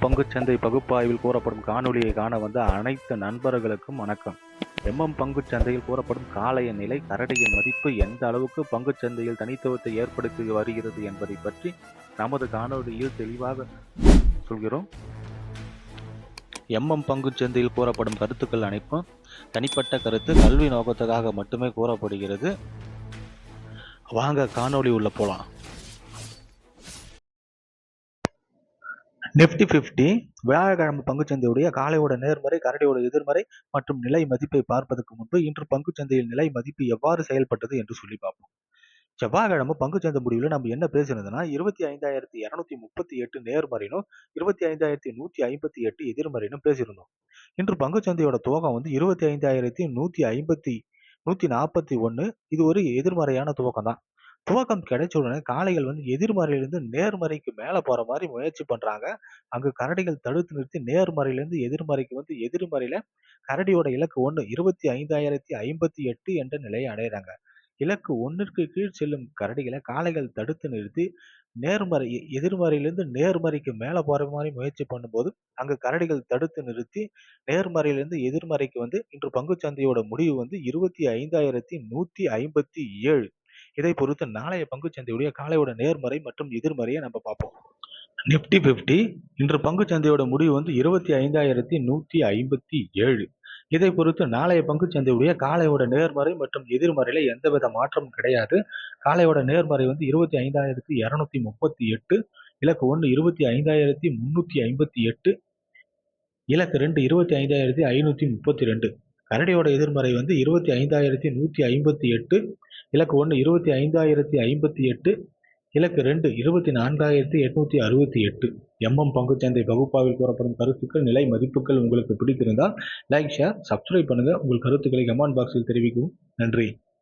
பங்குச்சந்தை பகுப்பாய்வில் கூறப்படும் காணொளியை காண வந்த அனைத்து நண்பர்களுக்கும் வணக்கம். பங்குச்சந்தையில் கூறப்படும் காளைய நிலை, கரடியின் மதிப்பு எந்த அளவுக்கு பங்குச்சந்தையில் தனித்துவத்தை ஏற்படுத்தி வருகிறது என்பதை பற்றி நமது காணொளியில் தெளிவாக சொல்கிறோம். பங்குச்சந்தையில் கூறப்படும் கருத்துக்கள் அனைத்தும் தனிப்பட்ட கருத்து, கல்வி நோக்கத்துக்காக மட்டுமே கூறப்படுகிறது. வாங்க காணொளி உள்ள போலாம். நிஃப்டி 50 வியாழக்கிழமை பங்குச்சந்தையுடைய காலையோட நேர்மறை, கரடியோட எதிர்மறை மற்றும் நிலை மதிப்பை பார்ப்பதற்கு முன்பு இன்று பங்குச்சந்தையில் நிலை மதிப்பு எவ்வாறு செயல்பட்டது என்று சொல்லி பார்ப்போம். செவ்வாய்க்கிழமை பங்குச்சந்தை முடிவில் நம்ம என்ன பேசுனதுன்னா 25,238 நேர்மறைனும் 25,158 எதிர்மறைனும் பேசியிருந்தோம். இன்று பங்குச்சந்தையோட துவக்கம் 25,141. இது ஒரு எதிர்மறையான துவக்கம் தான். துவக்கம் கிடைச்ச உடனே காளைகள் எதிர்மறையிலிருந்து நேர்மறைக்கு மேல போற மாதிரி முயற்சி பண்றாங்க. அங்கு கரடிகள் தடுத்து நிறுத்தி நேர்மறையிலிருந்து எதிர்மறைக்கு எதிர்மறையில கரடியோட இலக்கு 1 25,058 என்ற நிலையை அடையிறாங்க. இலக்கு 1ற்கு கீழ் செல்லும் கரடிகளை காளைகள் தடுத்து நிறுத்தி எதிர்மறையிலிருந்து நேர்மறைக்கு மேல போற மாதிரி முயற்சி பண்ணும்போது அங்கு கரடிகள் தடுத்து நிறுத்தி நேர்மறையிலிருந்து எதிர்மறைக்கு இன்று பங்குச்சந்தையோட முடிவு 25,157. இதை பொறுத்து நாளைய பங்குச்சந்தையுடைய காலையோட நேர்மறை மற்றும் எதிர்மறையை நம்ம பார்ப்போம். நிஃப்டி 50 இன்று பங்குச்சந்தையோட முடிவு 25,157. இதை பொறுத்து நாளைய பங்குச்சந்தையுடைய காலையோட நேர்மறை மற்றும் எதிர்மறையில எந்தவித மாற்றமும் கிடையாது. காலையோட நேர்மறை 25,238, இலக்கு 1 25,358, இலக்கு 2 25,532. கரடியோட எதிர்மறை 25,158, இலக்கு 1 25,058, இலக்கு 2 24,868. பங்குச்சந்தை பகுப்பாய்வில் கூறப்படும் கருத்துக்கள், நிலை மதிப்புகள் உங்களுக்கு பிடித்திருந்தால் லைக், ஷேர், சப்ஸ்கிரைப் பண்ணுங்க. உங்கள் கருத்துக்களை கமெண்ட் பாக்ஸில் தெரிவிக்கவும். நன்றி.